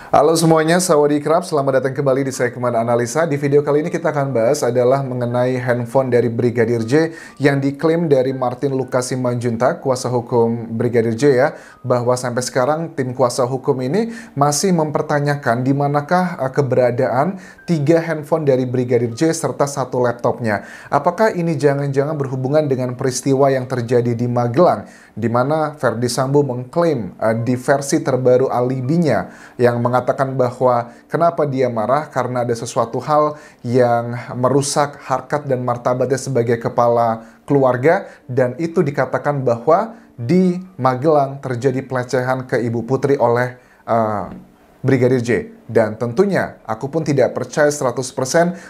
Halo semuanya, Sawadee-krap, selamat datang kembali di segmen analisa. Di video kali ini kita akan bahas adalah mengenai handphone dari Brigadir J yang diklaim dari Martin Lukasi Simanjuntak, kuasa hukum Brigadir J ya, bahwa sampai sekarang tim kuasa hukum ini masih mempertanyakan di manakah keberadaan 3 handphone dari Brigadir J serta 1 laptopnya. Apakah ini jangan-jangan berhubungan dengan peristiwa yang terjadi di Magelang, di mana Ferdy Sambo mengklaim di versi terbaru alibinya yang mengatakan bahwa kenapa dia marah karena ada sesuatu hal yang merusak harkat dan martabatnya sebagai kepala keluarga, dan itu dikatakan bahwa di Magelang terjadi pelecehan ke Ibu Putri oleh Brigadir J. Dan tentunya aku pun tidak percaya 100%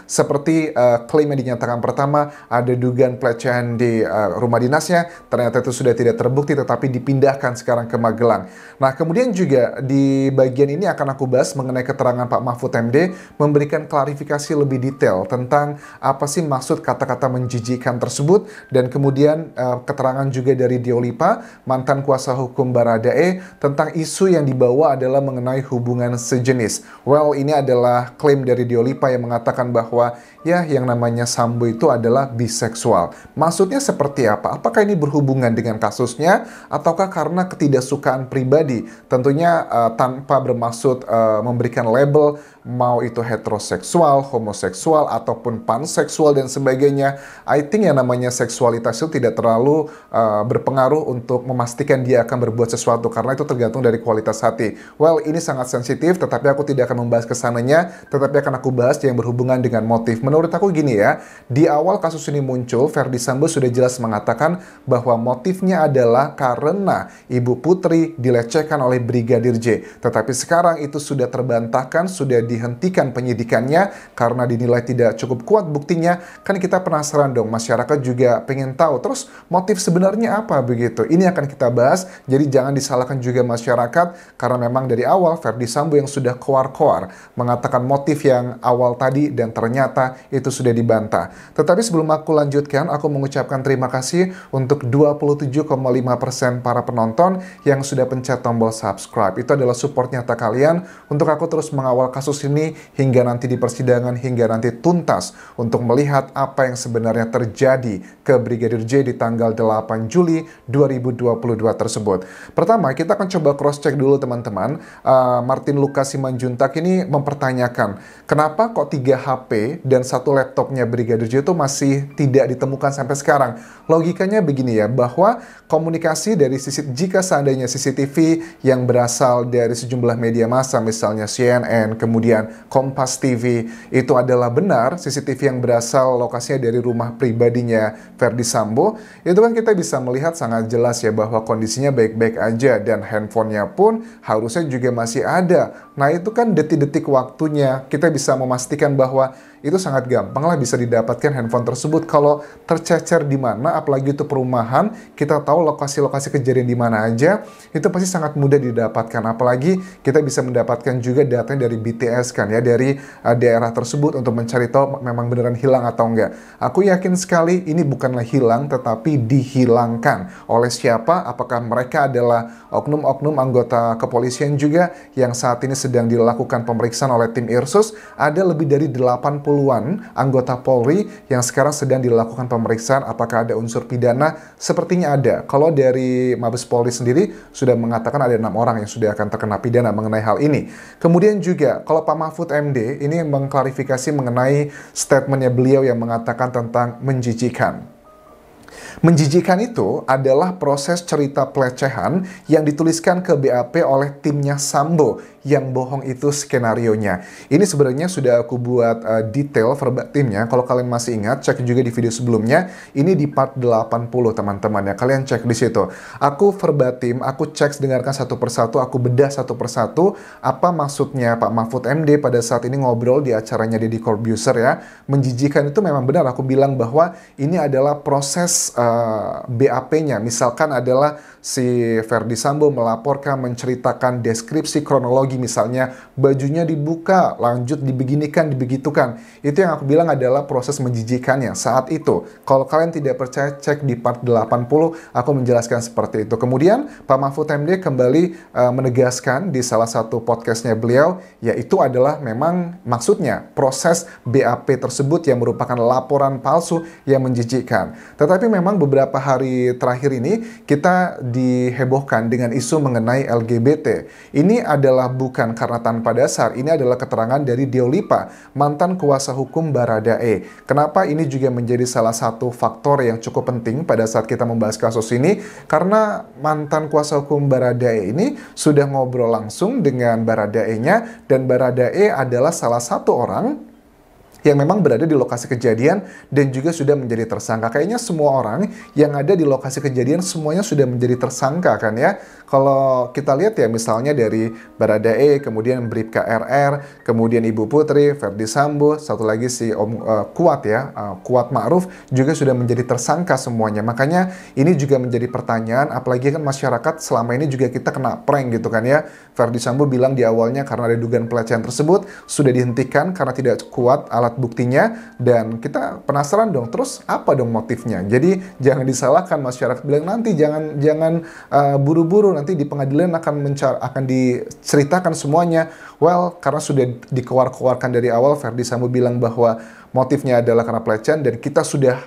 seperti klaim yang dinyatakan pertama, ada dugaan pelecehan di rumah dinasnya, ternyata itu sudah tidak terbukti tetapi dipindahkan sekarang ke Magelang. Nah, kemudian juga di bagian ini akan aku bahas mengenai keterangan Pak Mahfud MD memberikan klarifikasi lebih detail tentang apa sih maksud kata-kata menjijikkan tersebut, dan kemudian keterangan juga dari Diolipa, mantan kuasa hukum Baradae, tentang isu yang dibawa adalah mengenai hubungan sejenis. Well, ini adalah klaim dari Diolipa yang mengatakan bahwa ya yang namanya Sambo itu adalah biseksual. Maksudnya seperti apa? Apakah ini berhubungan dengan kasusnya ataukah karena ketidaksukaan pribadi? Tentunya tanpa bermaksud memberikan label mau itu heteroseksual, homoseksual, ataupun panseksual dan sebagainya. I think yang namanya seksualitas itu tidak terlalu berpengaruh untuk memastikan dia akan berbuat sesuatu karena itu tergantung dari kualitas hati. Well, ini sangat sensitif tetapi aku tidak akan membahas kesananya, tetapi akan aku bahas yang berhubungan dengan motif. Menurut aku gini ya, di awal kasus ini muncul, Ferdy Sambo sudah jelas mengatakan bahwa motifnya adalah karena Ibu Putri dilecehkan oleh Brigadir J. Tetapi sekarang itu sudah terbantahkan, sudah dihentikan penyidikannya karena dinilai tidak cukup kuat buktinya. Kan kita penasaran dong, masyarakat juga pengen tahu terus motif sebenarnya apa begitu. Ini akan kita bahas, jadi jangan disalahkan juga masyarakat karena memang dari awal Ferdy Sambo yang sudah koar-koar mengatakan motif yang awal tadi dan ternyata itu sudah dibantah. Tetapi sebelum aku lanjutkan, aku mengucapkan terima kasih untuk 27,5% para penonton yang sudah pencet tombol subscribe. Itu adalah support nyata kalian untuk aku terus mengawal kasus ini hingga nanti di persidangan, hingga nanti tuntas untuk melihat apa yang sebenarnya terjadi ke Brigadir J di tanggal 8 Juli 2022 tersebut. Pertama, kita akan coba cross-check dulu teman-teman. Martin Lukasi Simanjuntak ini mempertanyakan kenapa kok 3 HP dan 1 laptopnya Brigadir J itu masih tidak ditemukan sampai sekarang. Logikanya begini ya, bahwa komunikasi dari jika seandainya CCTV yang berasal dari sejumlah media massa, misalnya CNN, kemudian Kompas TV, itu adalah benar CCTV yang berasal lokasinya dari rumah pribadinya Ferdy Sambo, itu kan kita bisa melihat sangat jelas ya bahwa kondisinya baik-baik aja dan handphonenya pun harusnya juga masih ada. Nah, itu kan detik-detik waktunya kita bisa memastikan bahwa itu sangat gampang lah bisa didapatkan handphone tersebut. Kalau tercecer di mana, apalagi itu perumahan, kita tahu lokasi-lokasi kejadian di mana aja, itu pasti sangat mudah didapatkan. Apalagi kita bisa mendapatkan juga datanya dari BTS kan ya, dari daerah tersebut untuk mencari tahu memang beneran hilang atau enggak. Aku yakin sekali ini bukanlah hilang tetapi dihilangkan. Oleh siapa? Apakah mereka adalah oknum-oknum anggota kepolisian juga yang saat ini sedang dilakukan pemeriksaan oleh tim Irsus? Ada lebih dari 80-an anggota Polri yang sekarang sedang dilakukan pemeriksaan. Apakah ada unsur pidana? Sepertinya ada. Kalau dari Mabes Polri sendiri sudah mengatakan ada 6 orang yang sudah akan terkena pidana mengenai hal ini. Kemudian juga kalau Pak Mahfud MD ini mengklarifikasi mengenai statementnya beliau yang mengatakan tentang menjijikan. Menjijikan itu adalah proses cerita pelecehan yang dituliskan ke BAP oleh timnya Sambo, yang bohong itu skenarionya. Ini sebenarnya sudah aku buat detail verbatimnya. Kalau kalian masih ingat, cek juga di video sebelumnya. Ini di part 80 teman-teman ya. Kalian cek di situ. Aku verbatim, aku cek dengarkan satu persatu, aku bedah satu persatu apa maksudnya Pak Mahfud MD pada saat ini ngobrol di acaranya Deddy Corbuzier ya. Menjijikan itu memang benar. Aku bilang bahwa ini adalah proses BAP-nya. Misalkan adalah si Ferdy Sambo melaporkan, menceritakan deskripsi kronologi teknologi misalnya, bajunya dibuka, lanjut dibeginikan, dibegitukan. Itu yang aku bilang adalah proses menjijikannya saat itu. Kalau kalian tidak percaya, cek di part 80, aku menjelaskan seperti itu. Kemudian Pak Mahfud MD kembali menegaskan di salah satu podcastnya beliau, yaitu adalah memang maksudnya proses BAP tersebut yang merupakan laporan palsu yang menjijikkan. Tetapi memang beberapa hari terakhir ini kita dihebohkan dengan isu mengenai LGBT. Ini adalah bukan karena tanpa dasar, ini adalah keterangan dari Diolipa, mantan kuasa hukum Baradae. Kenapa ini juga menjadi salah satu faktor yang cukup penting pada saat kita membahas kasus ini? Karena mantan kuasa hukum Baradae ini sudah ngobrol langsung dengan Baradae-nya, dan Baradae adalah salah satu orang yang memang berada di lokasi kejadian dan juga sudah menjadi tersangka. Kayaknya semua orang yang ada di lokasi kejadian semuanya sudah menjadi tersangka kan ya. Kalau kita lihat ya misalnya dari Baradae, kemudian Bribka RR, kemudian Ibu Putri, Ferdi Sambo, satu lagi si Om Kuat ya, Kuat Ma'ruf juga sudah menjadi tersangka semuanya. Makanya ini juga menjadi pertanyaan, apalagi kan masyarakat selama ini juga kita kena prank gitu kan ya. Ferdi Sambo bilang di awalnya karena ada dugaan pelecehan tersebut sudah dihentikan karena tidak kuat alat buktinya, dan kita penasaran dong, terus apa dong motifnya? Jadi jangan disalahkan masyarakat bilang nanti jangan buru-buru, nanti di pengadilan akan diceritakan semuanya. Well, karena sudah dikeluarkan dari awal, Ferdi Sambo bilang bahwa motifnya adalah karena pelecehan, dan kita sudah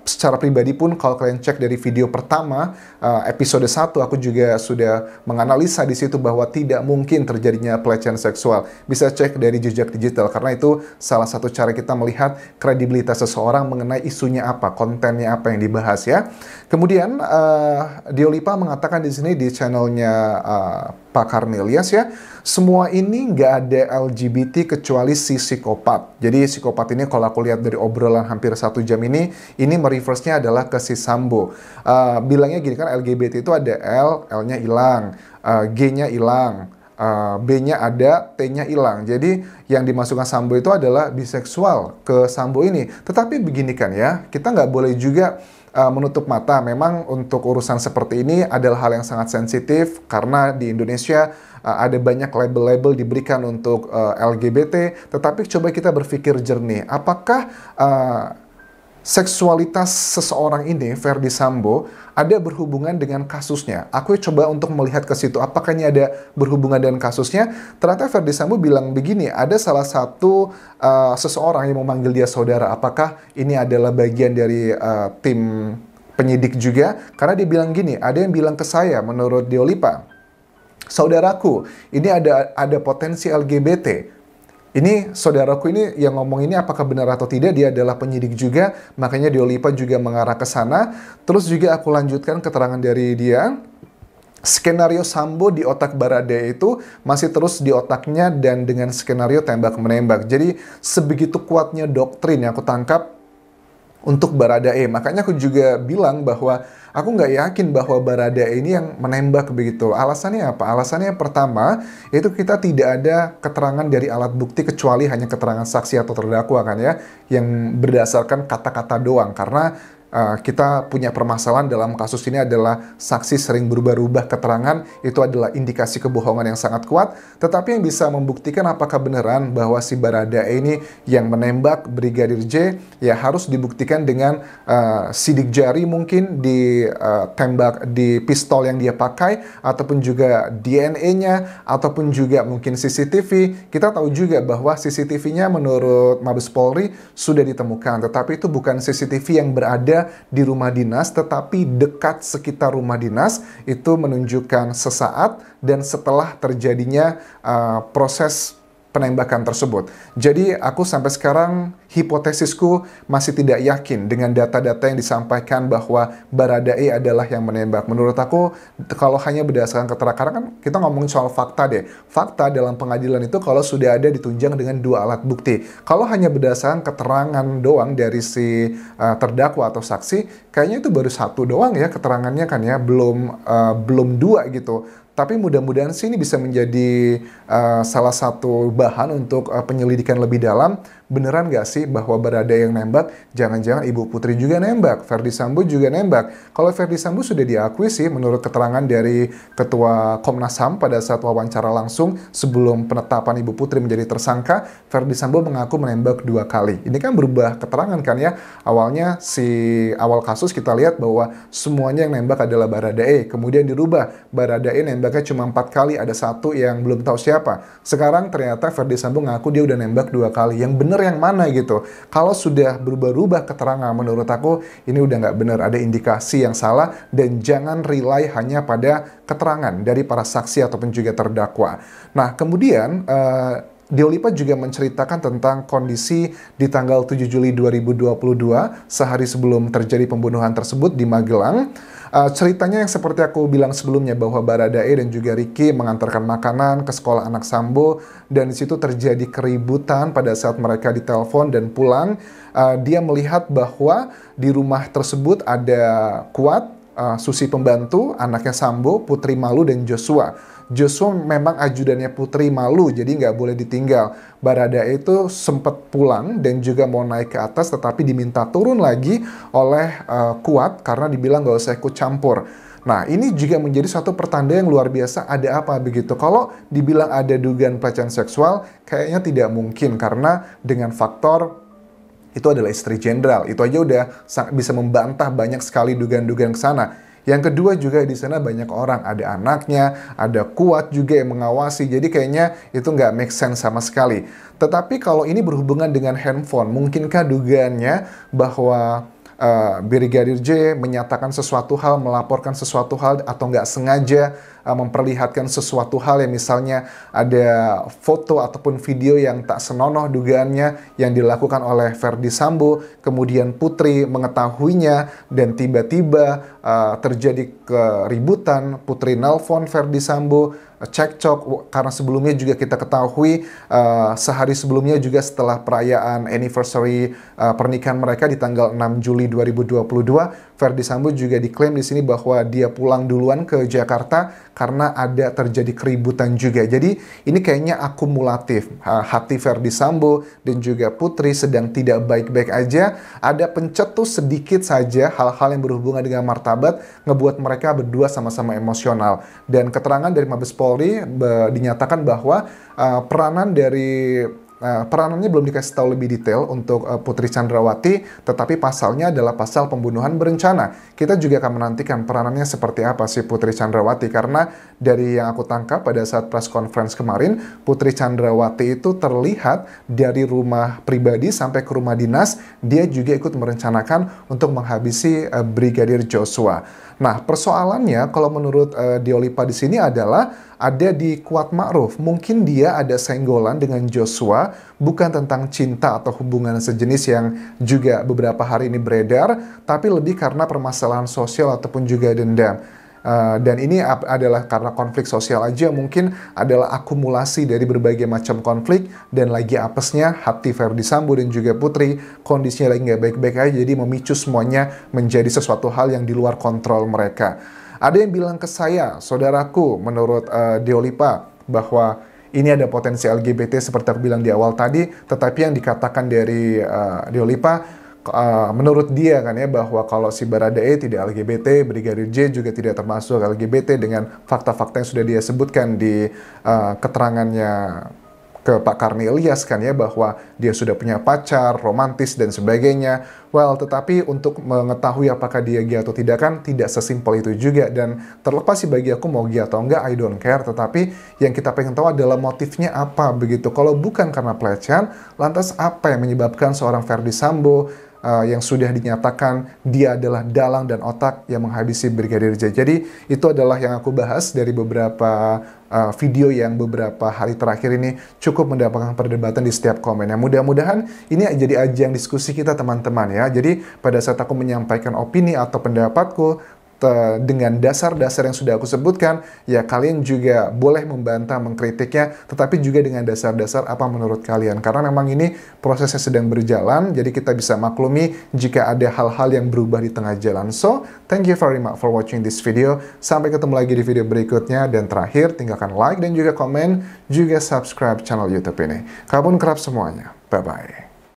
secara pribadi pun kalau kalian cek dari video pertama episode 1, aku juga sudah menganalisa di situ bahwa tidak mungkin terjadinya pelecehan seksual. Bisa cek dari jejak digital karena itu salah satu cara kita melihat kredibilitas seseorang mengenai isunya apa, kontennya apa yang dibahas ya. Kemudian Diolipa mengatakan di sini di channelnya Pak Karnelias ya, semua ini nggak ada LGBT kecuali si psikopat. Jadi psikopat ini kalau aku lihat dari obrolan hampir 1 jam ini mereverse-nya adalah ke si Sambo. Bilangnya gini kan, LGBT itu ada L-nya hilang, G-nya hilang, B-nya ada, T-nya hilang. Jadi yang dimasukkan Sambo itu adalah biseksual ke Sambo ini. Tetapi begini kan ya, kita nggak boleh juga menutup mata. Memang untuk urusan seperti ini adalah hal yang sangat sensitif karena di Indonesia ada banyak label-label diberikan untuk LGBT. Tetapi coba kita berpikir jernih, apakah seksualitas seseorang ini, Ferdi Sambo, ada berhubungan dengan kasusnya? Aku coba untuk melihat ke situ, apakah ini ada berhubungan dengan kasusnya? Ternyata Ferdi Sambo bilang begini, ada salah satu seseorang yang memanggil dia saudara. Apakah ini adalah bagian dari tim penyidik juga? Karena dia bilang gini, ada yang bilang ke saya, menurut Diolipa, saudaraku, ini ada potensi LGBT. Ini saudaraku ini yang ngomong ini apakah benar atau tidak, dia adalah penyidik juga, makanya Diolipa juga mengarah ke sana. Terus juga aku lanjutkan keterangan dari dia. Skenario Sambo di otak Baradae itu masih terus di otaknya dan dengan skenario tembak-menembak. Jadi sebegitu kuatnya doktrin yang aku tangkap untuk Baradae. Makanya aku juga bilang bahwa aku nggak yakin bahwa Baradae ini yang menembak begitu. Alasannya apa? Alasannya pertama, itu kita tidak ada keterangan dari alat bukti kecuali hanya keterangan saksi atau terdakwa kan ya, yang berdasarkan kata-kata doang. Karena kita punya permasalahan dalam kasus ini adalah saksi sering berubah-ubah keterangan, itu adalah indikasi kebohongan yang sangat kuat. Tetapi yang bisa membuktikan apakah beneran bahwa si Baradae ini yang menembak Brigadir J, ya harus dibuktikan dengan sidik jari mungkin di tembak di pistol yang dia pakai, ataupun juga DNA-nya, ataupun juga mungkin CCTV. Kita tahu juga bahwa CCTV-nya menurut Mabes Polri sudah ditemukan, tetapi itu bukan CCTV yang berada di rumah dinas, tetapi dekat sekitar rumah dinas. Itu menunjukkan sesaat dan setelah terjadinya proses penembakan tersebut. Jadi aku sampai sekarang hipotesisku masih tidak yakin dengan data-data yang disampaikan bahwa Baradae adalah yang menembak. Menurut aku kalau hanya berdasarkan keterangan, karena kan kita ngomongin soal fakta deh. Fakta dalam pengadilan itu kalau sudah ada ditunjang dengan 2 alat bukti. Kalau hanya berdasarkan keterangan doang dari si terdakwa atau saksi, kayaknya itu baru 1 doang ya keterangannya kan ya, belum 2 gitu. Tapi mudah-mudahan sih ini bisa menjadi salah satu bahan untuk penyelidikan lebih dalam beneran nggak sih bahwa Baradae yang nembak? Jangan-jangan Ibu Putri juga nembak, Ferdy Sambo juga nembak. Kalau Ferdy Sambo sudah diakui sih menurut keterangan dari Ketua Komnas HAM pada saat wawancara langsung sebelum penetapan Ibu Putri menjadi tersangka, Ferdy Sambo mengaku menembak 2 kali. Ini kan berubah keterangan kan ya. Awalnya awal kasus kita lihat bahwa semuanya yang nembak adalah Baradae, kemudian dirubah, Baradae nembaknya cuma 4 kali, ada 1 yang belum tahu siapa. Sekarang ternyata Ferdy Sambo ngaku dia udah nembak 2 kali. Yang bener yang mana gitu? Kalau sudah berubah-ubah keterangan, menurut aku ini udah nggak bener, ada indikasi yang salah, dan jangan rely hanya pada keterangan dari para saksi ataupun juga terdakwa. Nah, kemudian Deolipa juga menceritakan tentang kondisi di tanggal 7 Juli 2022, sehari sebelum terjadi pembunuhan tersebut di Magelang. Ceritanya yang seperti aku bilang sebelumnya, bahwa Baradae dan juga Ricky mengantarkan makanan ke sekolah anak Sambo, dan di situ terjadi keributan pada saat mereka ditelepon dan pulang. Dia melihat bahwa di rumah tersebut ada Kuat, Susi pembantu, anaknya Sambo, Putri Malu, dan Joshua. Joshua memang ajudannya Putri Malu, jadi nggak boleh ditinggal. Baradae itu sempat pulang dan juga mau naik ke atas, tetapi diminta turun lagi oleh Kuat karena dibilang nggak usah ikut campur. Nah, ini juga menjadi suatu pertanda yang luar biasa. Ada apa begitu? Kalau dibilang ada dugaan pelecehan seksual, kayaknya tidak mungkin, karena dengan faktor itu adalah istri jenderal. Itu aja udah bisa membantah banyak sekali dugaan-dugaan ke sana. Yang kedua juga di sana banyak orang, ada anaknya, ada Kuat juga yang mengawasi. Jadi kayaknya itu nggak make sense sama sekali. Tetapi kalau ini berhubungan dengan handphone, mungkinkah dugaannya bahwa Brigadir J menyatakan sesuatu hal, melaporkan sesuatu hal, atau nggak sengaja memperlihatkan sesuatu hal yang misalnya ada foto ataupun video yang tak senonoh dugaannya yang dilakukan oleh Ferdy Sambo, kemudian Putri mengetahuinya dan tiba-tiba terjadi keributan, Putri nelpon Ferdy Sambo, cekcok, karena sebelumnya juga kita ketahui sehari sebelumnya juga setelah perayaan anniversary pernikahan mereka di tanggal 6 Juli 2022, Ferdy Sambo juga diklaim di sini bahwa dia pulang duluan ke Jakarta karena ada terjadi keributan juga. Jadi ini kayaknya akumulatif. Hati Ferdy Sambo dan juga Putri sedang tidak baik-baik aja. Ada pencetus sedikit saja hal-hal yang berhubungan dengan martabat ngebuat mereka berdua sama-sama emosional. Dan keterangan dari Mabes Polri dinyatakan bahwa peranannya belum dikasih tahu lebih detail untuk Putri Chandrawati, tetapi pasalnya adalah pasal pembunuhan berencana. Kita juga akan menantikan peranannya seperti apa sih Putri Chandrawati, karena dari yang aku tangkap pada saat press conference kemarin, Putri Chandrawati itu terlihat dari rumah pribadi sampai ke rumah dinas, dia juga ikut merencanakan untuk menghabisi Brigadir Joshua. Nah, persoalannya kalau menurut Deolipa di sini adalah ada di Kuat Ma'ruf. Mungkin dia ada senggolan dengan Joshua, bukan tentang cinta atau hubungan sejenis yang juga beberapa hari ini beredar, tapi lebih karena permasalahan sosial ataupun juga dendam. Dan ini adalah karena konflik sosial aja, mungkin adalah akumulasi dari berbagai macam konflik, dan lagi apesnya hati Ferdy Sambo dan juga Putri, kondisinya lagi nggak baik-baik aja, jadi memicu semuanya menjadi sesuatu hal yang di luar kontrol mereka. Ada yang bilang ke saya, saudaraku, menurut Deolipa, bahwa ini ada potensi LGBT seperti aku bilang di awal tadi, tetapi yang dikatakan dari Deolipa, menurut dia kan ya, bahwa kalau si Baradae tidak LGBT, Brigadir J juga tidak termasuk LGBT dengan fakta-fakta yang sudah dia sebutkan di keterangannya ke Pak Karni Ilyas kan ya, bahwa dia sudah punya pacar, romantis dan sebagainya. Well, tetapi untuk mengetahui apakah dia gay atau tidak kan tidak sesimpel itu juga, dan terlepas sih bagi aku mau gay atau enggak, I don't care, tetapi yang kita pengen tahu adalah motifnya apa begitu. Kalau bukan karena pelecehan, lantas apa yang menyebabkan seorang Ferdy Sambo yang sudah dinyatakan dia adalah dalang dan otak yang menghabisi Brigadir J. Jadi itu adalah yang aku bahas dari beberapa video yang beberapa hari terakhir ini cukup mendapatkan perdebatan di setiap komen. Yang mudah-mudahan ini jadi ajang diskusi kita teman-teman ya. Jadi pada saat aku menyampaikan opini atau pendapatku dengan dasar-dasar yang sudah aku sebutkan, ya kalian juga boleh membantah, mengkritiknya, tetapi juga dengan dasar-dasar apa menurut kalian. Karena memang ini prosesnya sedang berjalan, jadi kita bisa maklumi jika ada hal-hal yang berubah di tengah jalan. So, thank you very much for watching this video. Sampai ketemu lagi di video berikutnya, dan terakhir tinggalkan like dan juga komen, juga subscribe channel YouTube ini. Kabun kerap semuanya. Bye-bye.